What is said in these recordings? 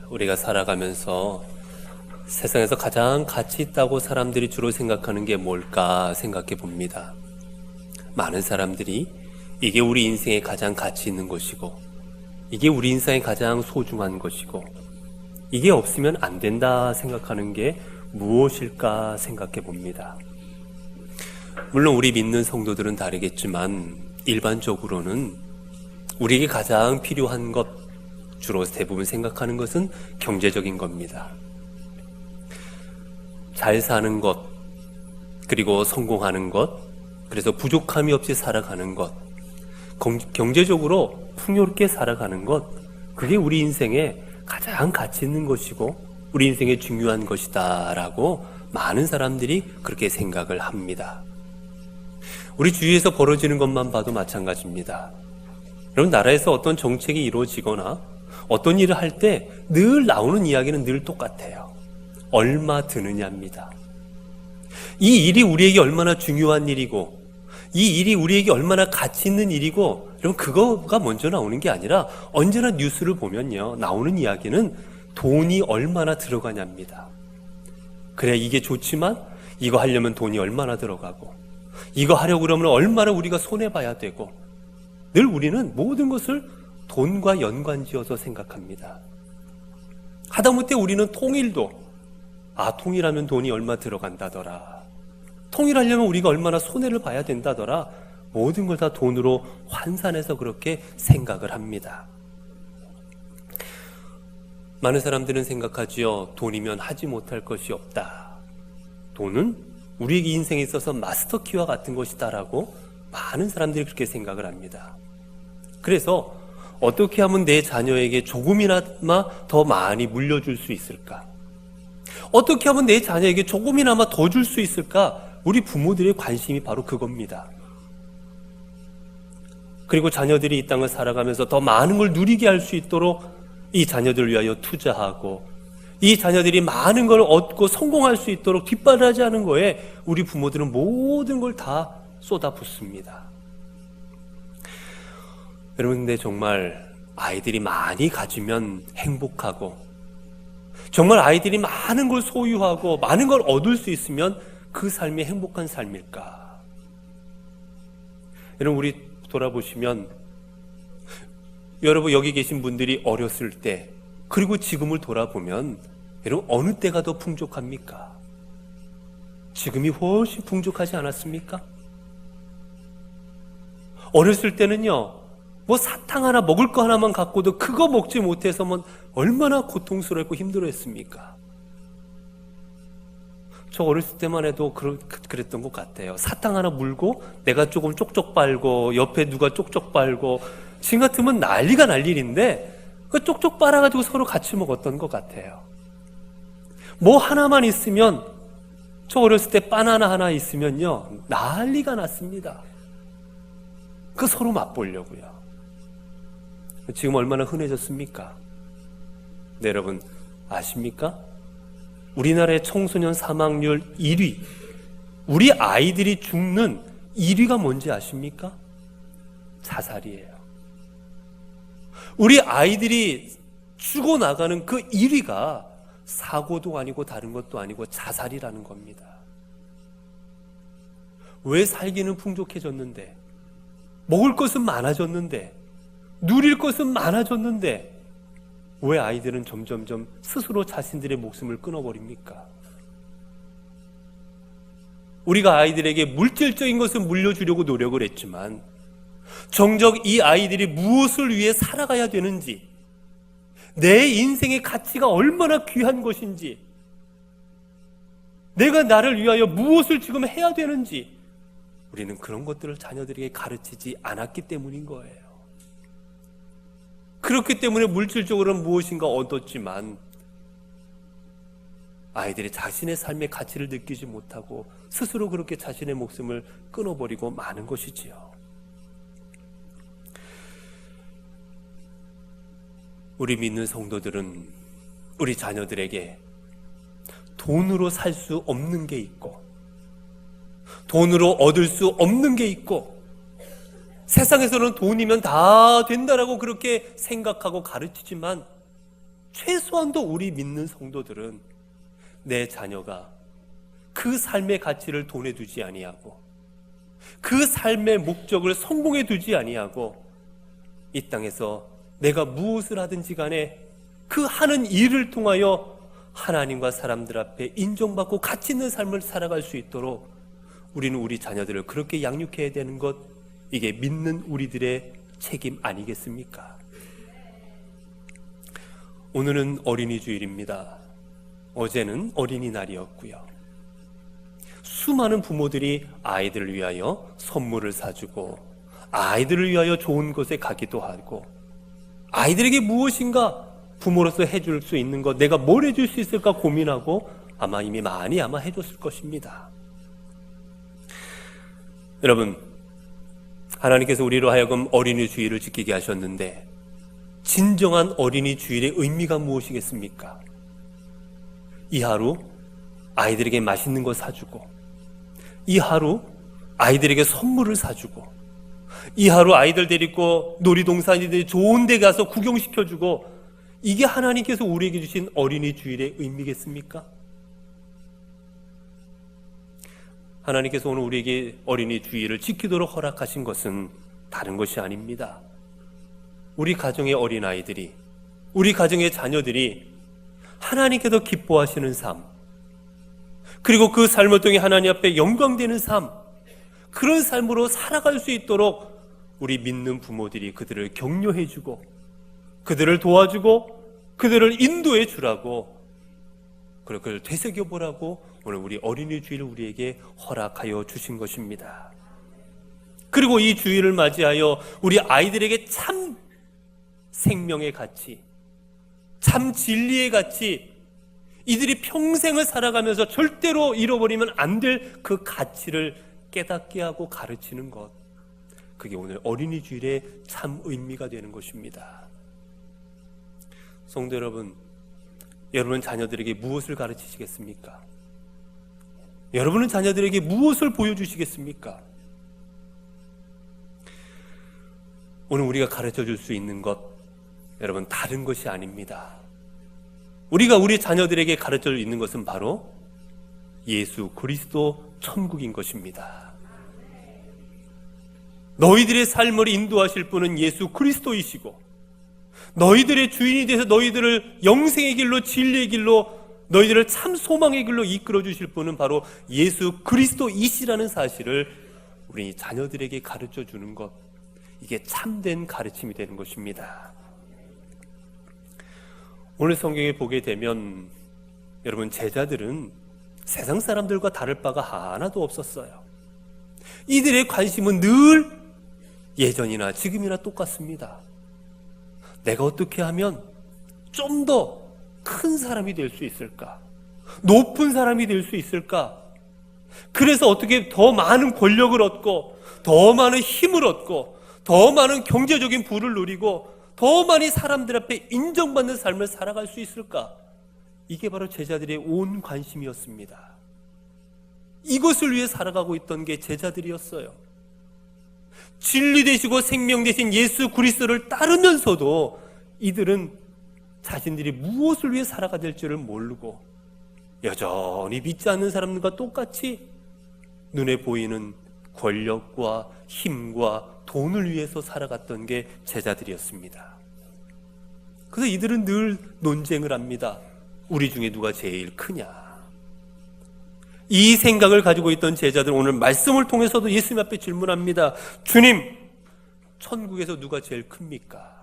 우리가 살아가면서 세상에서 가장 가치 있다고 사람들이 주로 생각하는 게 뭘까 생각해 봅니다. 많은 사람들이 이게 우리 인생에 가장 가치 있는 것이고, 이게 우리 인생에 가장 소중한 것이고, 이게 없으면 안 된다 생각하는 게 무엇일까 생각해 봅니다. 물론 우리 믿는 성도들은 다르겠지만 일반적으로는 우리에게 가장 필요한 것, 주로 대부분 생각하는 것은 경제적인 겁니다. 잘 사는 것, 그리고 성공하는 것, 그래서 부족함이 없이 살아가는 것, 경제적으로 풍요롭게 살아가는 것, 그게 우리 인생에 가장 가치 있는 것이고 우리 인생에 중요한 것이다 라고 많은 사람들이 그렇게 생각을 합니다. 우리 주위에서 벌어지는 것만 봐도 마찬가지입니다. 여러분, 나라에서 어떤 정책이 이루어지거나 어떤 일을 할 때 늘 나오는 이야기는 늘 똑같아요. 얼마 드느냐입니다. 이 일이 우리에게 얼마나 중요한 일이고, 이 일이 우리에게 얼마나 가치 있는 일이고, 여러분, 그거가 먼저 나오는 게 아니라 언제나 뉴스를 보면요, 나오는 이야기는 돈이 얼마나 들어가냐입니다. 그래, 이게 좋지만 이거 하려면 돈이 얼마나 들어가고, 이거 하려고 그러면 얼마나 우리가 손해봐야 되고, 늘 우리는 모든 것을 돈과 연관지어서 생각합니다. 하다못해 우리는 통일도, 통일하면 돈이 얼마 들어간다더라, 통일하려면 우리가 얼마나 손해를 봐야 된다더라, 모든 걸 다 돈으로 환산해서 그렇게 생각을 합니다. 많은 사람들은 생각하지요. 돈이면 하지 못할 것이 없다. 돈은 우리 인생에 있어서 마스터키와 같은 것이다라고 많은 사람들이 그렇게 생각을 합니다. 그래서 어떻게 하면 내 자녀에게 조금이나마 더 많이 물려줄 수 있을까? 어떻게 하면 내 자녀에게 조금이나마 더 줄 수 있을까? 우리 부모들의 관심이 바로 그겁니다. 그리고 자녀들이 이 땅을 살아가면서 더 많은 걸 누리게 할 수 있도록 이 자녀들을 위하여 투자하고, 이 자녀들이 많은 걸 얻고 성공할 수 있도록 뒷바라지 하는 거에 우리 부모들은 모든 걸 다 쏟아붓습니다. 여러분, 근데 정말 아이들이 많이 가지면 행복하고, 정말 아이들이 많은 걸 소유하고 많은 걸 얻을 수 있으면 그 삶이 행복한 삶일까? 여러분, 우리 돌아보시면, 여러분 여기 계신 분들이 어렸을 때 그리고 지금을 돌아보면 여러분 어느 때가 더 풍족합니까? 지금이 훨씬 풍족하지 않았습니까? 어렸을 때는요, 뭐 사탕 하나, 먹을 거 하나만 갖고도 그거 먹지 못해서 얼마나 고통스럽고 힘들어했습니까? 저 어렸을 때만 해도 그랬던 것 같아요. 사탕 하나 물고 내가 조금 쪽쪽 빨고 옆에 누가 쪽쪽 빨고, 지금 같으면 난리가 날 일인데 그 쪽쪽 빨아가지고 서로 같이 먹었던 것 같아요. 뭐 하나만 있으면, 저 어렸을 때 바나나 하나 있으면요 난리가 났습니다. 그 서로 맛보려고요. 지금 얼마나 흔해졌습니까? 네, 여러분 아십니까? 우리나라의 청소년 사망률 1위, 우리 아이들이 죽는 1위가 뭔지 아십니까? 자살이에요. 우리 아이들이 죽어나가는 그 1위가 사고도 아니고 다른 것도 아니고 자살이라는 겁니다. 왜? 살기는 풍족해졌는데, 먹을 것은 많아졌는데, 누릴 것은 많아졌는데 왜 아이들은 점점점 스스로 자신들의 목숨을 끊어버립니까? 우리가 아이들에게 물질적인 것을 물려주려고 노력을 했지만 정작 이 아이들이 무엇을 위해 살아가야 되는지, 내 인생의 가치가 얼마나 귀한 것인지, 내가 나를 위하여 무엇을 지금 해야 되는지, 우리는 그런 것들을 자녀들에게 가르치지 않았기 때문인 거예요. 그렇기 때문에 물질적으로는 무엇인가 얻었지만 아이들이 자신의 삶의 가치를 느끼지 못하고 스스로 그렇게 자신의 목숨을 끊어버리고 마는 것이지요. 우리 믿는 성도들은 우리 자녀들에게 돈으로 살 수 없는 게 있고, 돈으로 얻을 수 없는 게 있고, 세상에서는 돈이면 다 된다라고 그렇게 생각하고 가르치지만 최소한도 우리 믿는 성도들은 내 자녀가 그 삶의 가치를 돈에 두지 아니하고 그 삶의 목적을 성공에 두지 아니하고 이 땅에서 내가 무엇을 하든지 간에 그 하는 일을 통하여 하나님과 사람들 앞에 인정받고 가치 있는 삶을 살아갈 수 있도록 우리는 우리 자녀들을 그렇게 양육해야 되는 것, 이게 믿는 우리들의 책임 아니겠습니까? 오늘은 어린이 주일입니다. 어제는 어린이날이었고요. 수많은 부모들이 아이들을 위하여 선물을 사주고 아이들을 위하여 좋은 곳에 가기도 하고 아이들에게 무엇인가 부모로서 해줄 수 있는 것, 내가 뭘 해줄 수 있을까 고민하고 아마 이미 많이 해줬을 것입니다. 여러분, 하나님께서 우리로 하여금 어린이 주일을 지키게 하셨는데 진정한 어린이 주일의 의미가 무엇이겠습니까? 이 하루 아이들에게 맛있는 거 사주고, 이 하루 아이들에게 선물을 사주고, 이 하루 아이들 데리고 놀이동산이든 좋은 데 가서 구경시켜주고, 이게 하나님께서 우리에게 주신 어린이 주일의 의미겠습니까? 하나님께서 오늘 우리에게 어린이 주일을 지키도록 허락하신 것은 다른 것이 아닙니다. 우리 가정의 어린아이들이, 우리 가정의 자녀들이 하나님께서 기뻐하시는 삶, 그리고 그 삶을 통해 하나님 앞에 영광되는 삶, 그런 삶으로 살아갈 수 있도록 우리 믿는 부모들이 그들을 격려해주고 그들을 도와주고 그들을 인도해 주라고, 그리고 그를 되새겨보라고 오늘 우리 어린이 주일을 우리에게 허락하여 주신 것입니다. 그리고 이 주일을 맞이하여 우리 아이들에게 참 생명의 가치, 참 진리의 가치, 이들이 평생을 살아가면서 절대로 잃어버리면 안 될 그 가치를 깨닫게 하고 가르치는 것, 그게 오늘 어린이 주일의 참 의미가 되는 것입니다. 성도 여러분, 여러분은 자녀들에게 무엇을 가르치시겠습니까? 여러분은 자녀들에게 무엇을 보여주시겠습니까? 오늘 우리가 가르쳐 줄 수 있는 것, 여러분, 다른 것이 아닙니다. 우리가 우리 자녀들에게 가르쳐 줄 있는 것은 바로 예수 그리스도 천국인 것입니다. 너희들의 삶을 인도하실 분은 예수 그리스도이시고, 너희들의 주인이 돼서 너희들을 영생의 길로, 진리의 길로, 너희들을 참 소망의 길로 이끌어 주실 분은 바로 예수 그리스도이시라는 사실을 우리 자녀들에게 가르쳐 주는 것, 이게 참된 가르침이 되는 것입니다. 오늘 성경에 보게 되면 여러분, 제자들은 세상 사람들과 다를 바가 하나도 없었어요. 이들의 관심은 늘 예전이나 지금이나 똑같습니다. 내가 어떻게 하면 좀 더 큰 사람이 될 수 있을까? 높은 사람이 될 수 있을까? 그래서 어떻게 더 많은 권력을 얻고, 더 많은 힘을 얻고, 더 많은 경제적인 부를 누리고, 더 많이 사람들 앞에 인정받는 삶을 살아갈 수 있을까? 이게 바로 제자들의 온 관심이었습니다. 이것을 위해 살아가고 있던 게 제자들이었어요. 진리 되시고 생명 되신 예수 그리스도를 따르면서도 이들은 자신들이 무엇을 위해 살아가야 될지를 모르고 여전히 믿지 않는 사람들과 똑같이 눈에 보이는 권력과 힘과 돈을 위해서 살아갔던 게 제자들이었습니다. 그래서 이들은 늘 논쟁을 합니다. 우리 중에 누가 제일 크냐? 이 생각을 가지고 있던 제자들은 오늘 말씀을 통해서도 예수님 앞에 질문합니다. 주님, 천국에서 누가 제일 큽니까?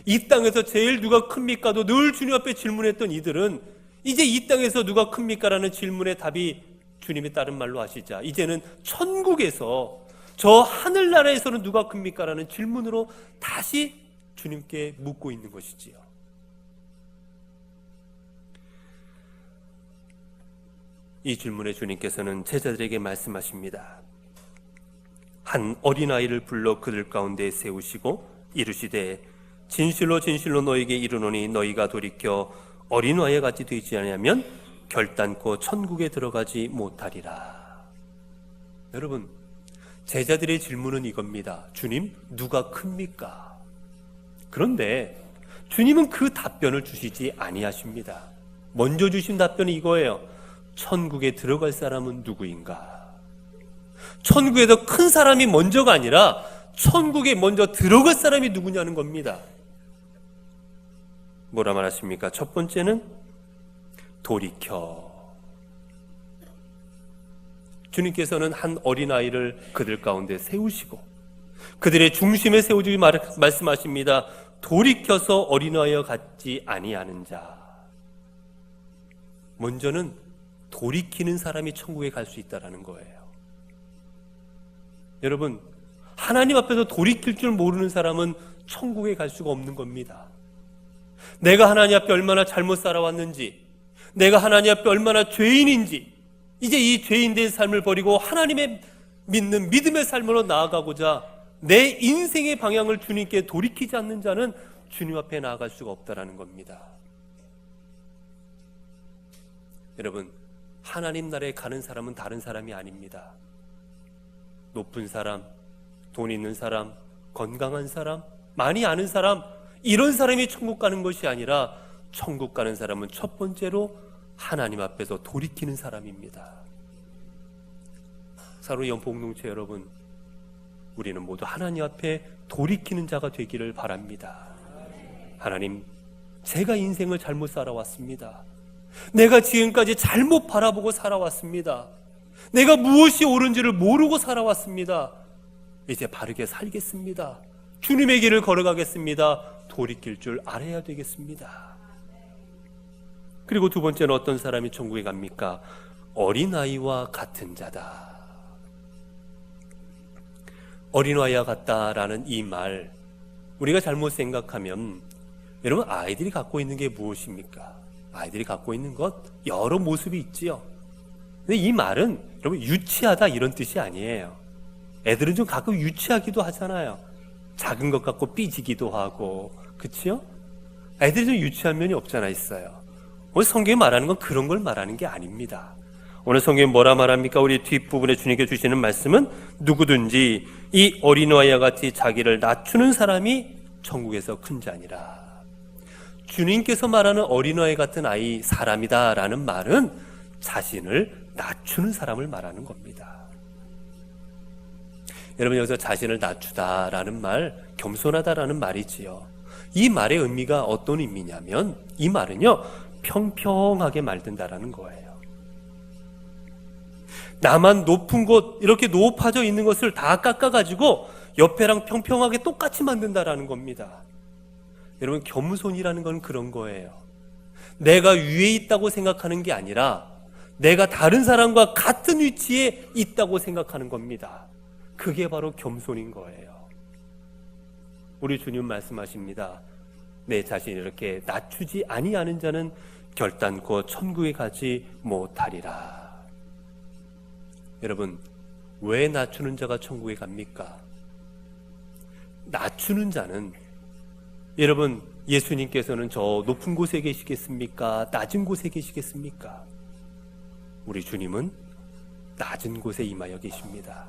이 땅에서 제일 누가 큽니까도 늘 주님 앞에 질문했던 이들은 이제 이 땅에서 누가 큽니까? 라는 질문의 답이 주님이 다른 말로 하시자 이제는 천국에서, 저 하늘나라에서는 누가 큽니까? 라는 질문으로 다시 주님께 묻고 있는 것이지요. 이 질문에 주님께서는 제자들에게 말씀하십니다. 한 어린아이를 불러 그들 가운데 세우시고 이르시되 진실로 진실로 너희에게 이르노니 너희가 돌이켜 어린아이와 같이 되지 않으면 결단코 천국에 들어가지 못하리라. 여러분, 제자들의 질문은 이겁니다. 주님, 누가 큽니까? 그런데 주님은 그 답변을 주시지 아니하십니다. 먼저 주신 답변이 이거예요. 천국에 들어갈 사람은 누구인가? 천국에서 큰 사람이 먼저가 아니라 천국에 먼저 들어갈 사람이 누구냐는 겁니다. 뭐라 말하십니까? 첫 번째는 돌이켜. 주님께서는 한 어린아이를 그들 가운데 세우시고 그들의 중심에 세우지 말씀하십니다. 돌이켜서 어린아이와 같지 아니하는 자. 먼저는 돌이키는 사람이 천국에 갈 수 있다는 거예요. 여러분, 하나님 앞에서 돌이킬 줄 모르는 사람은 천국에 갈 수가 없는 겁니다. 내가 하나님 앞에 얼마나 잘못 살아왔는지, 내가 하나님 앞에 얼마나 죄인인지, 이제 이 죄인된 삶을 버리고 하나님의 믿는 믿음의 삶으로 나아가고자 내 인생의 방향을 주님께 돌이키지 않는 자는 주님 앞에 나아갈 수가 없다는 겁니다. 여러분, 하나님 나라에 가는 사람은 다른 사람이 아닙니다. 높은 사람, 돈 있는 사람, 건강한 사람, 많이 아는 사람, 이런 사람이 천국 가는 것이 아니라 천국 가는 사람은 첫 번째로 하나님 앞에서 돌이키는 사람입니다. 사로 연복농체 여러분, 우리는 모두 하나님 앞에 돌이키는 자가 되기를 바랍니다. 하나님, 제가 인생을 잘못 살아왔습니다. 내가 지금까지 잘못 바라보고 살아왔습니다. 내가 무엇이 옳은지를 모르고 살아왔습니다. 이제 바르게 살겠습니다. 주님의 길을 걸어가겠습니다. 돌이킬 줄 알아야 되겠습니다. 그리고 두 번째는 어떤 사람이 천국에 갑니까? 어린아이와 같은 자다. 어린아이와 같다라는 이 말, 우리가 잘못 생각하면 여러분, 아이들이 갖고 있는 게 무엇입니까? 아이들이 갖고 있는 것 여러 모습이 있지요. 근데 이 말은 여러분 유치하다 이런 뜻이 아니에요. 애들은 좀 가끔 유치하기도 하잖아요. 작은 것 갖고 삐지기도 하고, 그치요? 애들이 좀 유치한 면이 없잖아 있어요. 오늘 성경이 말하는 건 그런 걸 말하는 게 아닙니다. 오늘 성경이 뭐라 말합니까? 우리 뒷부분에 주님께 주시는 말씀은 누구든지 이 어린아이와 같이 자기를 낮추는 사람이 천국에서 큰 자니라. 주님께서 말하는 어린아이 같은 아이, 사람이다 라는 말은 자신을 낮추는 사람을 말하는 겁니다. 여러분, 여기서 자신을 낮추다 라는 말, 겸손하다 라는 말이지요. 이 말의 의미가 어떤 의미냐면 이 말은요, 평평하게 말든다라는 거예요. 나만 높은 곳, 이렇게 높아져 있는 것을 다 깎아가지고 옆에랑 평평하게 똑같이 만든다라는 겁니다. 여러분, 겸손이라는 건 그런 거예요. 내가 위에 있다고 생각하는 게 아니라 내가 다른 사람과 같은 위치에 있다고 생각하는 겁니다. 그게 바로 겸손인 거예요. 우리 주님 말씀하십니다. 내 자신을 이렇게 낮추지 아니하는 자는 결단코 천국에 가지 못하리라. 여러분, 왜 낮추는 자가 천국에 갑니까? 낮추는 자는, 여러분, 예수님께서는 저 높은 곳에 계시겠습니까? 낮은 곳에 계시겠습니까? 우리 주님은 낮은 곳에 임하여 계십니다.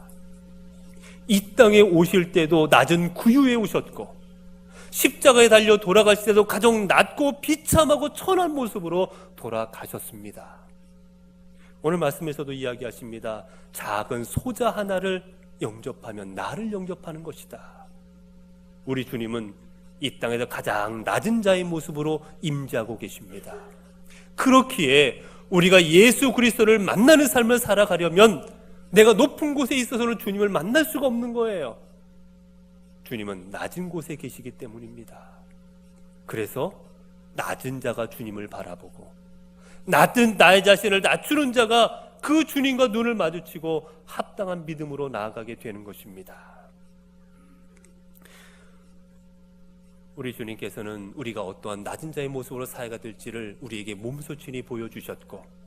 이 땅에 오실 때도 낮은 구유에 오셨고, 십자가에 달려 돌아가실 때도 가장 낮고 비참하고 천한 모습으로 돌아가셨습니다. 오늘 말씀에서도 이야기하십니다. 작은 소자 하나를 영접하면 나를 영접하는 것이다. 우리 주님은 이 땅에서 가장 낮은 자의 모습으로 임재하고 계십니다. 그렇기에 우리가 예수 그리스도를 만나는 삶을 살아가려면 내가 높은 곳에 있어서는 주님을 만날 수가 없는 거예요. 주님은 낮은 곳에 계시기 때문입니다. 그래서 낮은 자가 주님을 바라보고, 낮은 나의 자신을 낮추는 자가 그 주님과 눈을 마주치고 합당한 믿음으로 나아가게 되는 것입니다. 우리 주님께서는 우리가 어떠한 낮은 자의 모습으로 사회가 될지를 우리에게 몸소 친히 보여주셨고,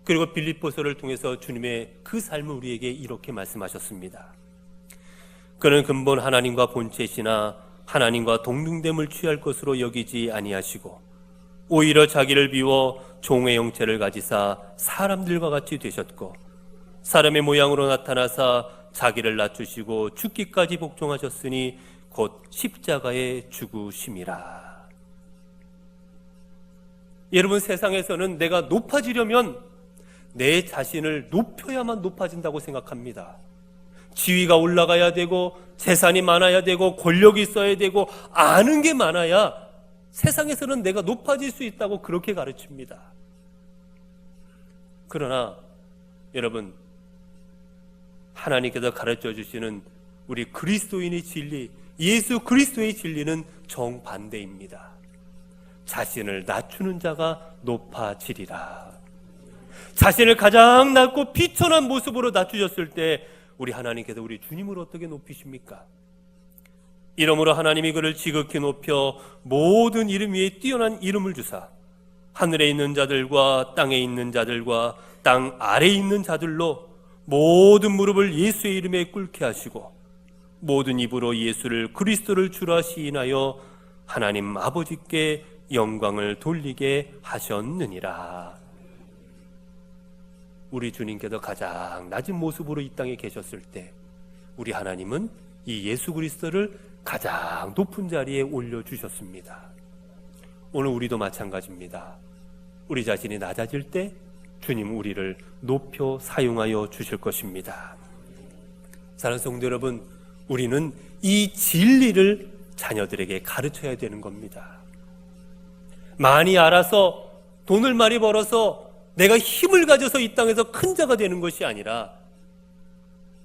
그리고 빌립보서를 통해서 주님의 그 삶을 우리에게 이렇게 말씀하셨습니다. 그는 근본 하나님과 본체시나 하나님과 동등됨을 취할 것으로 여기지 아니하시고 오히려 자기를 비워 종의 형체를 가지사 사람들과 같이 되셨고 사람의 모양으로 나타나사 자기를 낮추시고 죽기까지 복종하셨으니 곧 십자가에 죽으심이라. 여러분, 세상에서는 내가 높아지려면 내 자신을 높여야만 높아진다고 생각합니다. 지위가 올라가야 되고 재산이 많아야 되고 권력이 있어야 되고 아는 게 많아야 세상에서는 내가 높아질 수 있다고 그렇게 가르칩니다. 그러나 여러분, 하나님께서 가르쳐 주시는 우리 그리스도인의 진리, 예수 그리스도의 진리는 정반대입니다. 자신을 낮추는 자가 높아지리라. 자신을 가장 낮고 비천한 모습으로 낮추셨을 때 우리 하나님께서 우리 주님을 어떻게 높이십니까? 이러므로 하나님이 그를 지극히 높여 모든 이름 위에 뛰어난 이름을 주사 하늘에 있는 자들과 땅에 있는 자들과 땅 아래에 있는 자들로 모든 무릎을 예수의 이름에 꿇게 하시고 모든 입으로 예수를 그리스도를 주라 시인하여 하나님 아버지께 영광을 돌리게 하셨느니라. 우리 주님께서 가장 낮은 모습으로 이 땅에 계셨을 때 우리 하나님은 이 예수 그리스도를 가장 높은 자리에 올려주셨습니다. 오늘 우리도 마찬가지입니다. 우리 자신이 낮아질 때 주님 우리를 높여 사용하여 주실 것입니다. 사랑하는 성도 여러분, 우리는 이 진리를 자녀들에게 가르쳐야 되는 겁니다. 많이 알아서 돈을 많이 벌어서 내가 힘을 가져서 이 땅에서 큰 자가 되는 것이 아니라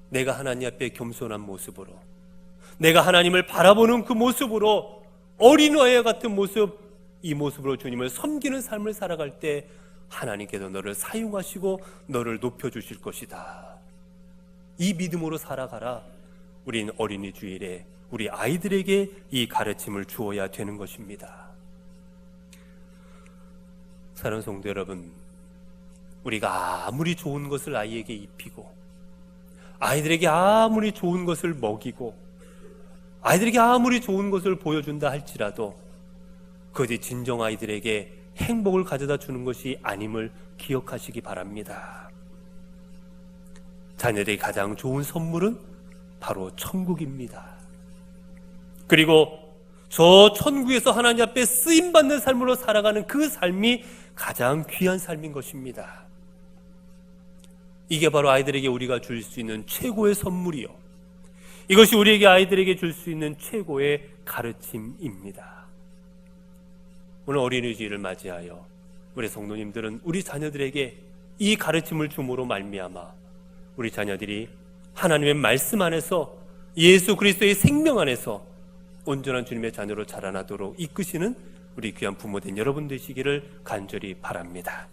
내가 하나님 앞에 겸손한 모습으로, 내가 하나님을 바라보는 그 모습으로, 어린아이와 같은 모습, 이 모습으로 주님을 섬기는 삶을 살아갈 때 하나님께서 너를 사용하시고 너를 높여주실 것이다. 이 믿음으로 살아가라. 우린 어린이 주일에 우리 아이들에게 이 가르침을 주어야 되는 것입니다. 사랑하는 성도 여러분, 우리가 아무리 좋은 것을 아이에게 입히고 아이들에게 아무리 좋은 것을 먹이고 아이들에게 아무리 좋은 것을 보여준다 할지라도 그것이 진정 아이들에게 행복을 가져다 주는 것이 아님을 기억하시기 바랍니다. 자녀들이 가장 좋은 선물은 바로 천국입니다. 그리고 저 천국에서 하나님 앞에 쓰임받는 삶으로 살아가는 그 삶이 가장 귀한 삶인 것입니다. 이게 바로 아이들에게 우리가 줄 수 있는 최고의 선물이요, 이것이 우리에게 아이들에게 줄 수 있는 최고의 가르침입니다. 오늘 어린이 주일을 맞이하여 우리 성도님들은 우리 자녀들에게 이 가르침을 줌으로 말미암아 우리 자녀들이 하나님의 말씀 안에서 예수 그리스도의 생명 안에서 온전한 주님의 자녀로 자라나도록 이끄시는 우리 귀한 부모된 여러분 되시기를 간절히 바랍니다.